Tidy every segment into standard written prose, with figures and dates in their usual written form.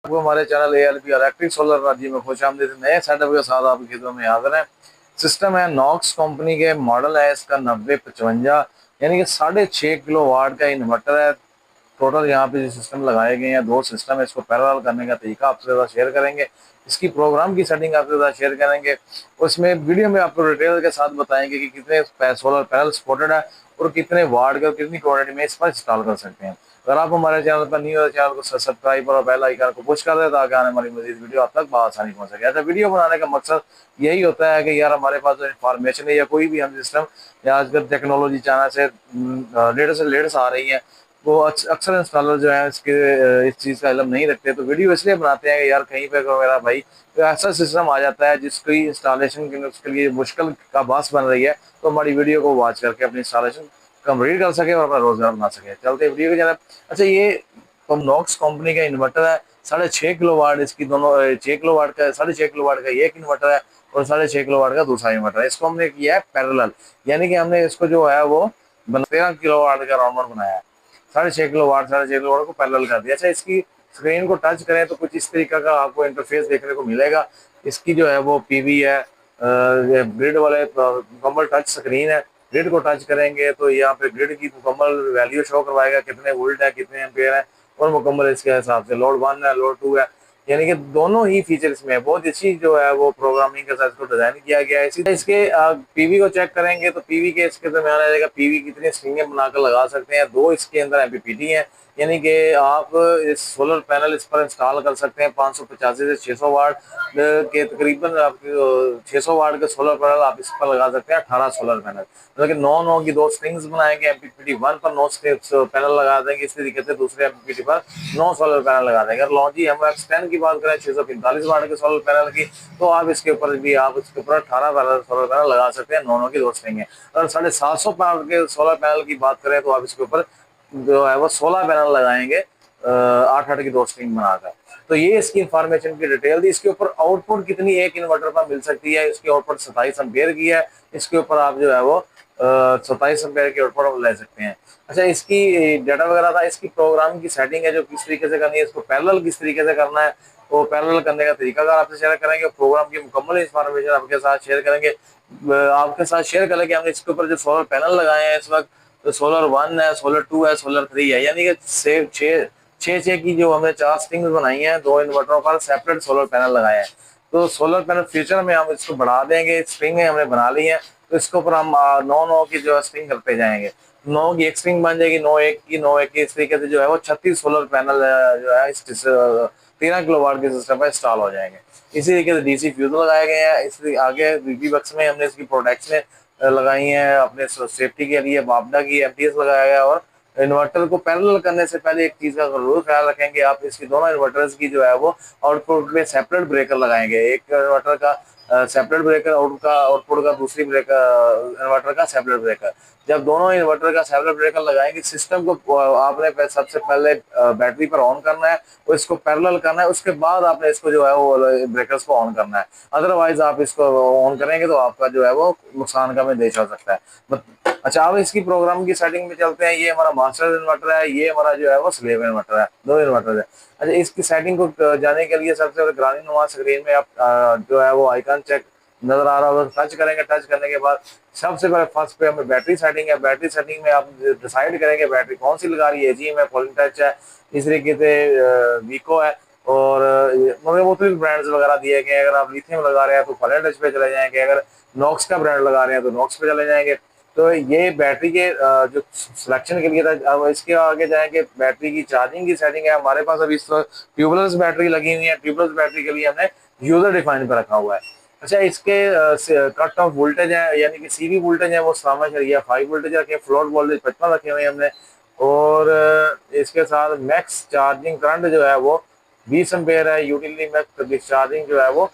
आपको हमारे channel ALP electric solar energy में खुश आमदीद। नए सेटअप के साथ आपकी खिदमत में हाजिर है। सिस्टम है नॉक्स कंपनी के, मॉडल है इसका 9055, यानी कि 6.5 किलो वाट का इन्वर्टर है। टोटल यहाँ पे जो सिस्टम लगाए गए हैं, दो सिस्टम है। इसको पैरेलल करने का तरीका आपसे ज़्यादा शेयर करेंगे, इसकी प्रोग्राम की सेटिंग आपसे ज़्यादा शेयर करेंगे। उसमें वीडियो में आपको डिटेल के साथ बताएंगे कि कितने सोलर पैनल सपोर्टेड है और कितने वाट के और कितनी क्वांटिटी में इस पर इंस्टॉल कर सकते हैं। अगर आप हमारे चैनल पर न्यू है, चैनल को सब्सक्राइब और बेल आइकन को पुश कर दें ताकि आने वाली मजीद वीडियो आप तक आसानी पहुंच सके। ऐसा वीडियो बनाने का मकसद यही होता है कि यार हमारे पास जो इन्फॉर्मेशन है या कोई भी हम सिस्टम या आजकल टेक्नोलॉजी चाइना से लेटेस्ट आ रही है, वो अक्सर इंस्टॉलर जो है इस चीज़ का इल्म नहीं रखते। तो वीडियो इसलिए बनाते हैं कि यार कहीं पे अगर मेरा भाई तो ऐसा सिस्टम आ जाता है जिसकी इंस्टॉलेशन के उसके लिए मुश्किल का बास बन रही है, तो हमारी वीडियो को वॉच करके अपनी इंस्टॉलेशन कंप्लीट कर सके और अपना रोजगार बना सके। चलते वीडियो की जाने। अच्छा, ये तो नॉक्स कंपनी का इन्वर्टर है, 6.5 किलो वाट इसकी दोनों 6 किलो वाट का, 6.5 किलो वाट का एक इन्वर्टर है और 6.5 किलो वाट का दूसरा इन्वर्टर है। इसको हमने किया है पैरेलल, यानी कि हमने इसको जो है वो 13 किलो वाट का राउंडर बनाया है। 6.5 किलो वाट 6.5 किलो वाट को पैरेलल कर दिया। अच्छा, इसकी स्क्रीन को टच करें तो कुछ इस तरीके का आपको इंटरफेस देखने को मिलेगा। इसकी जो है वो पीवी है, ग्रिड वाले मुकम्मल टच स्क्रीन है। ग्रिड को टच करेंगे तो यहाँ पे ग्रिड की मुकम्मल वैल्यू शो करवाएगा, कितने वोल्ट है, कितने एम्पियर है, और मुकम्मल इसके हिसाब से लोड 1 है, लोड 2 है, यानी कि दोनों ही फीचर इसमें है। बहुत अच्छी जो है वो प्रोग्रामिंग के साथ इसको डिजाइन किया गया है। इसी तरह इसके पीवी को चेक करेंगे तो पीवी के इसके दरमियान आ जाएगा पीवी कितनी स्ट्रिंगें बनाकर लगा सकते हैं। दो इसके अंदर एमपीपीटी है, यानी कि आप इस सोलर पैनल इस पर इंस्टॉल कर सकते हैं 585 से 600 वाट के तकरीबन। आपके 600 वाट के सोलर पैनल आप इस पर लगा सकते हैं 18 सोलर पैनल, मतलब कि 9 की दो स्ट्रिंग्स बनाएंगे। एमपीपीटी 1 पर 9 पैनल लगा देंगे, इस तरीके से दूसरे एमपीपीटी पर 9 सोलर पैनल लगा देंगे। अगर लॉन्जी MX10 की बात करें 645 वाट के सोलर पैनल की, तो आप इसके ऊपर भी आप इसके ऊपर 18 पैनल सोलर पैनल लगा सकते हैं, 9 की दो स्ट्रिंग है। अगर 750 पावर के सोलर पैनल की बात करें तो आप इसके ऊपर जो है वो 16 पैनल लगाएंगे 8 की दो स्ट्रिंग बनाकर। तो ये इसकी इंफॉर्मेशन की डिटेल दी। इसके ऊपर आउटपुट कितनी एक इन्वर्टर पर मिल सकती है, इसकी आउटपुट 27 एम्पियर की है। इसके ऊपर आप जो है वो 27 एम्पियर की आउटपुट ले सकते हैं। अच्छा, इसकी डाटा वगैरह था, इसकी प्रोग्राम की सेटिंग है जो किस तरीके से करनी है, इसको पैरेलल किस तरीके से करना है, वो पैरेलल करने का तरीका अगर आपसे शेयर करेंगे, प्रोग्राम की मुकम्मल इंफॉर्मेशन आपके साथ शेयर करेंगे। आपके साथ शेयर करें कि हमने इसके ऊपर जो सोलर पैनल लगाए हैं इस वक्त, तो सोलर 1 है, सोलर 2 है, सोलर 3 है, यानी कि छः छः छः की जो हमने 4 स्ट्रिंग्स बनाई हैं, दो इन्वर्टरों पर सेपरेट सोलर पैनल लगाए हैं। तो सोलर पैनल फ्यूचर में हम इसको बढ़ा देंगे, स्ट्रिंग हमने बना ली है, तो इसके ऊपर हम 9 की जो स्ट्रिंग करते जाएंगे। 9 की एक स्ट्रिंग बन जाएगी, 9 1 की इस तरीके से जो है वो 36 सोलर पैनल जो है इस 13 किलो वाट के सिस्टम पर इंस्टॉल हो जाएंगे। इसी तरीके से डीसी फ्यूज लगाए गए हैं। इस आगे बीबी बक्स में हमने इसकी प्रोटेक्शन लगाई है अपने सेफ्टी के लिए, बापडा की एमटीएस लगाया गया। और इन्वर्टर को पैरेलल करने से पहले एक चीज का जरूर ख्याल रखेंगे, आप इसकी दोनों इन्वर्टर्स की जो है वो आउटपुट में सेपरेट ब्रेकर लगाएंगे। एक इन्वर्टर का सेपरेट ब्रेकर, आउटपुट का दूसरी ब्रेकर इन्वर्टर का सेपरेट ब्रेकर। जब दोनों इन्वर्टर का सेपरेट ब्रेकर लगाएंगे, सिस्टम को आपने सबसे पहले बैटरी पर ऑन करना है, और इसको पैरेलल करना है, उसके बाद आपने इसको जो है वो ब्रेकर्स को ऑन करना है। अदरवाइज आप इसको ऑन करेंगे तो आपका जो है वो नुकसान का देश हो सकता है। अच्छा, अब इसकी प्रोग्राम की सेटिंग में चलते हैं। ये हमारा मास्टर इन्वर्टर है, ये हमारा जो है वो स्लेव इन्वर्टर है, दो इन्वर्टर है। अच्छा, इसकी सेटिंग को जाने के लिए सबसे पहले ग्रानी नुमा स्क्रीन में आप जो है वो आइकन चेक नजर आ रहा होगा, टच करेंगे। टच करने के बाद सबसे पहले फर्स्ट पे हमें बैटरी सेटिंग है। बैटरी सेटिंग में आप डिसाइड करेंगे बैटरी कौन सी लगा रही है, जी में पोलिंग टच है, इस तरीके से वीको है, और मतलब मुख्तलिफ ब्रांड्स वगैरह दिए गए हैं। अगर आप लिथियम लगा रहे हैं तो फलें टच पे चले जाएंगे, अगर नॉक्स का ब्रांड लगा रहे हैं तो नॉक्स पे चले जाएंगे। तो ये बैटरी के जो सिलेक्शन के लिए था। अब इसके आगे जाएंगे, बैटरी की चार्जिंग की सेटिंग है। हमारे पास अभी इस ट्यूबलेस बैटरी लगी हुई है, ट्यूबलेस बैटरी के लिए हमने यूजर डिफाइन पर रखा हुआ है। अच्छा, इसके कट ऑफ वोल्टेज है, यानी कि सीवी वोल्टेज है वो 5 वोल्टेज रखे, फ्लोट वोल्टेज 55 रखे हुए हैं हमने। और इसके साथ मैक्स चार्जिंग करंट जो है वो 20 एम्पेयर है। यूटिलिटी मैक्स डिस्चार्जिंग जो है वो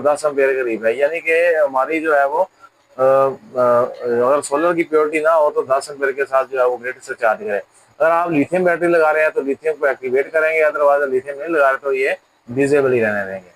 10 एम्पेयर के करीब है, यानी कि हमारी जो है वो अगर सोलर की प्योरिटी ना हो तो 10 एम्पेयर के साथ जो है वो ग्रिड से चार्ज करे। अगर आप लिथियम बैटरी लगा रहे हैं तो लिथियम को एक्टिवेट करेंगे, अदरवाइज लिथियम नहीं लगा रहे तो ये डिसेबल ही रहने देंगे।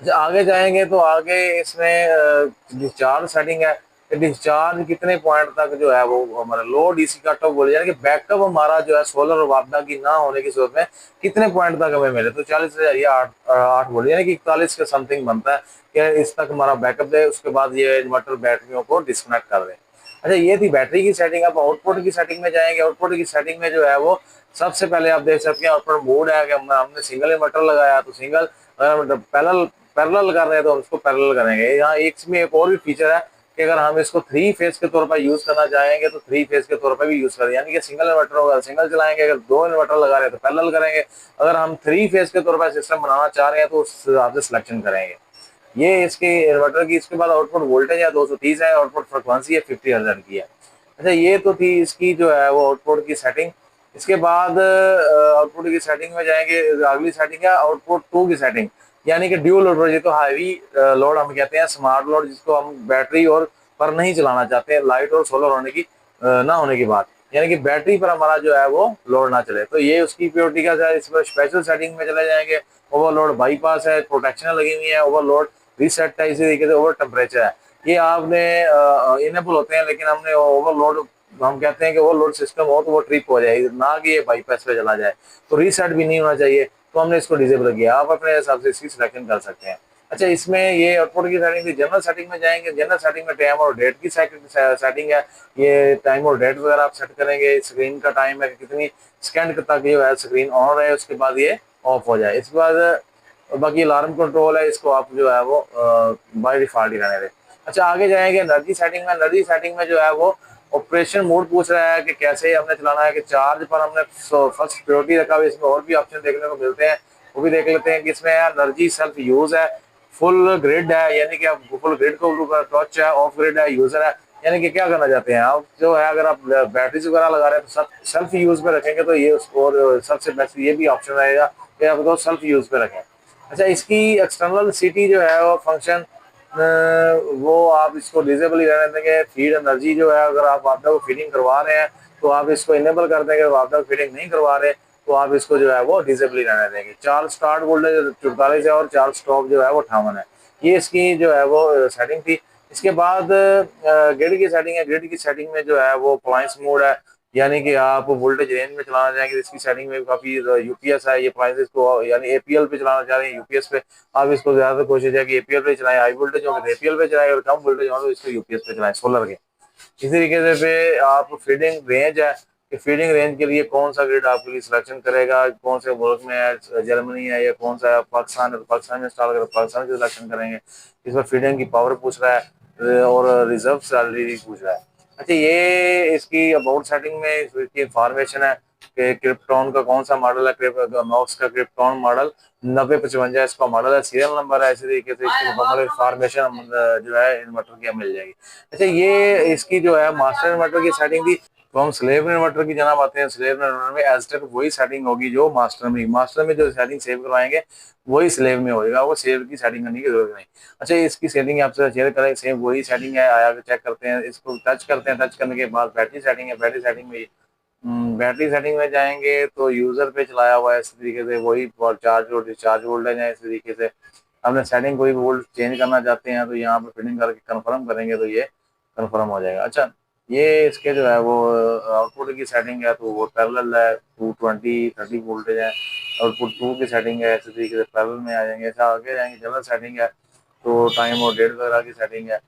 अच्छा, आगे जाएंगे तो आगे इसमें डिस्चार्ज सेटिंग है। कि डिस्चार्ज कितने पॉइंट तक जो है वो हमारा लो डीसी कट ऑफ बोले, यानी कि बैकअप हमारा जो है सोलर और वापडा की ना होने की सूरत में कितने पॉइंट तक हमें मिले। तो 40,000 या 8 बोले, यानी कि 41 के समथिंग बनता है कि इस तक हमारा बैकअप दे, उसके बाद ये इन्वर्टर बैटरियों को डिस्कनेक्ट कर दे। अच्छा, ये थी बैटरी की सेटिंग। अब आउटपुट की सेटिंग में जाएंगे। आउटपुट की सेटिंग में जो है वो सबसे पहले आप देख सकते हैं आउटपुट मोड है कि हमने सिंगल इन्वर्टर लगाया तो सिंगल, अगर पैरेलल पैरेलल कर रहे हैं तो उसको पैरेलल करेंगे। यहाँ इसमें एक और भी फीचर है कि अगर हम इसको 3 फेज के तौर पर यूज करना चाहेंगे तो 3 फेज के तौर पर भी यूज करें, यानी कि सिंगल इन्वर्टर होगा सिंगल चलाएंगे, अगर 2 इन्वर्टर लगा रहे हैं तो पैरेलल करेंगे, अगर हम 3 फेज के तौर पर सिस्टम बनाना चाह रहे हैं तो उस हिसाब से सिलेक्शन करेंगे। ये इसके इन्वर्टर की। इसके बाद आउटपुट वोल्टेज है 230 है, आउटपुट फ्रिक्वेंसी है 50 हर्ट्ज की है। अच्छा, ये तो थी इसकी जो है वो आउटपुट की सेटिंग। इसके बाद आउटपुट की सेटिंग में जाएंगे। अगली सेटिंग है आउटपुट 2 की सेटिंग, यानी कि ड्यूल लोड। ये तो हैवी लोड हम कहते हैं, स्मार्ट लोड, जिसको हम बैटरी और पर नहीं चलाना चाहते हैं, लाइट और सोलर होने की ना होने की बात, यानी कि बैटरी पर हमारा जो है वो लोड ना चले, तो ये उसकी प्योरिटी का है। इसमें स्पेशल सेटिंग में चले जाएंगे। ओवरलोड बाईपास है, प्रोटेक्शन लगी हुई है, ओवरलोड रीसेट है, इसी तरीके से ओवर टेम्परेचर है, ये आपने इनेबल होते हैं। लेकिन हमने ओवरलोड, हम कहते हैं कि ओवरलोड सिस्टम हो तो वो ट्रिप हो जाएगी, ना कि ये बाईपास पे चला जाए, तो रीसेट भी नहीं होना चाहिए, तो हमने इसको डिसेबल किया। आप अपने हिसाब से इसकी सिलेक्शन कर सकते हैं। अच्छा, इसमें ये आउटपुट की सेटिंग थी। जनरल सेटिंग में जाएंगे। जनरल सेटिंग में टाइम और डेट की सेटिंग है। ये टाइम और डेट वगैरह आप सेट करेंगे। स्क्रीन का टाइम है कितनी सेकंड तक जो है स्क्रीन ऑन रहे, उसके बाद ये ऑफ हो जाए। इसके बाद बाकी अलार्म कंट्रोल है, इसको आप जो है वो बाय डिफॉल्ट ही रहने दें। अच्छा, आगे जाएंगे एनर्जी सेटिंग में। एनर्जी सेटिंग में जो है वो ऑपरेशन मोड पूछ रहा है कि कैसे हमने चलाना है, कि चार्ज पर हमने फर्स्ट प्रायोरिटी रखा हुआ है। इसमें और भी ऑप्शन देखने को मिलते हैं, वो भी देख लेते हैं कि इसमें एनर्जी सेल्फ यूज है, फुल ग्रिड है, यानी कि आप फुल ग्रिड को टच है, ऑफ ग्रिड है, यूजर है, यानी कि क्या करना चाहते हैं आप जो है। अगर आप बैटरीज वगैरह लगा रहे हैं तो सेल्फ यूज पे रखेंगे तो ये और सबसे बेस्ट ये भी ऑप्शन रहेगा कि आप तो सेल्फ यूज पे रखें। अच्छा, इसकी एक्सटर्नल सिटी जो है वो फंक्शन, वो आप इसको डिजेबल ही रहने देंगे। फीड एनर्जी जो है, अगर आप वापडा को फीडिंग करवा रहे हैं तो आप इसको इनेबल कर देंगे, वापडा को फीडिंग नहीं करवा रहे तो आप इसको जो है वो डिजेबल ही रहने देंगे। चार्ज स्टार्ट वोल्टेज 44 है और चार्ज स्टॉप जो है वो 58 है। ये इसकी जो है वो सेटिंग थी। इसके बाद ग्रिड की सेटिंग है। ग्रिड की सेटिंग में जो है वो अप्लायंस मोड है, यानी कि आप वोल्टेज रेंज में चलाना चाहेंगे। इसकी सेटिंग में काफी यूपीएस है, ये अप्लायंसेस को यानी एपीएल पे चलाना चाह रहे हैं यूपीएस पे, आप इसको ज्यादा कोशिश है कि एपीएल पे चलाएं। हाई वोल्टेज हो तो एपीएल पे चलाएं, और कम वोल्टेज हो तो इसको यूपीएस पे चलाएं सोलर के। इसी तरीके से आप फीडिंग रेंज है कि फीडिंग रेंज के लिए कौन सा ग्रिड आपके लिए सिलेक्शन करेगा, कौन से मुल्क में है, जर्मनी है या कौन सा है, पाकिस्तान है तो पाकिस्तान में इंस्टॉल करें, पाकिस्तान से सिलेक्शन करेंगे। इस पर फीडिंग की पावर पूछ रहा है और रिजर्व सैलरी पूछ रहा है। अच्छा, ये इसकी अबाउट सेटिंग में इसकी इंफॉर्मेशन है कि क्रिप्टॉन का कौन सा मॉडल है। नॉक्स का क्रिप्टॉन मॉडल 9055 इसका मॉडल है, सीरियल नंबर है। इसी तरीके से इसकी मुकम्मल इंफॉर्मेशन जो है इन्वर्टर की मिल जाएगी। अच्छा, ये इसकी जो है मास्टर इन्वर्टर की सेटिंग थी। तो हम स्लेव इन्वर्टर की जनाब आते हैं। स्लेव इन्वर्टर में एज तक वही सेटिंग होगी जो मास्टर में जो सेटिंग सेव करवाएंगे वही स्लेव में होगा, वो सेव की सेटिंग करने की जरूरत नहीं। अच्छा, इसकी सेटिंग आपसे शेयर करें, सेम वही सेटिंग है, आया चेक करते हैं, इसको टच करते हैं। टच करने के बाद बैटरी सेटिंग है। बैटरी सेटिंग में बैटरी सेटिंग में जाएंगे तो यूजर पे चलाया हुआ है इस तरीके से, वही चार्ज और डिस्चार्ज वोल्टेज है। इस तरीके से हमने सेटिंग कोई वोल्ट चेंज करना चाहते हैं तो यहाँ पे फिटिंग करके कंफर्म करेंगे तो ये कंफर्म हो जाएगा। अच्छा, ये इसके जो है वो आउटपुट की सेटिंग है, तो वो पैरेलल है, 220 30 वोल्टेज है। आउटपुट 2 की सेटिंग है, इसी तरीके से पैरेलल में आ जाएंगे। ऐसा आगे जाएंगे, जनरल सेटिंग है, तो टाइम और डेट वगैरह की सेटिंग है।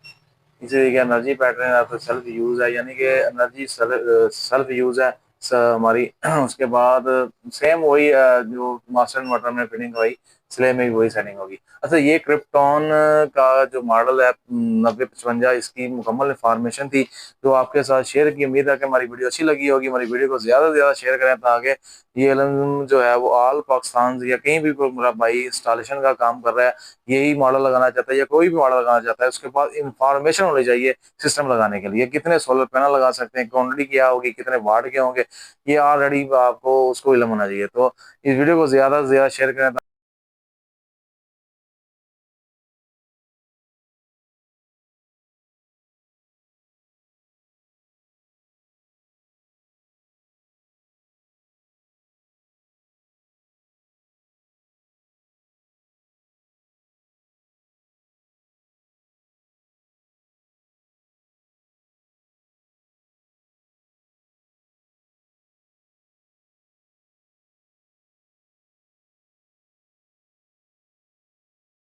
इसी तरीके एनर्जी पैटर्न है, तो सेल्फ यूज है, यानी कि एनर्जी सेल्फ यूज है हमारी। उसके बाद सेम वही जो मास्टर इन्वर्टर में फिटिंग हुई, स्लेव में भी वही सेटिंग होगी। अच्छा, ये क्रिप्टॉन का जो मॉडल है 9055, इसकी मुकम्मल इंफॉर्मेशन थी जो आपके साथ शेयर की। उम्मीद है कि हमारी वीडियो अच्छी लगी होगी। हमारी वीडियो को ज्यादा से ज्यादा शेयर करें ताकि ये इल्म जो है वो ऑल पाकिस्तान या कहीं भी कोई मेरा भाई इंस्टॉलेशन का काम कर रहा है, यही मॉडल लगाना चाहता है या कोई भी मॉडल लगाना चाहता है, उसके पास इंफॉर्मेशन होनी चाहिए सिस्टम लगाने के लिए। कितने सोलर पैनल लगा सकते हैं, क्वांटिटी क्या होगी, कितने वाट के होंगे, ये ऑलरेडी आपको उसको इल्म होना चाहिए। तो इस वीडियो को ज्यादा से ज्यादा शेयर करें।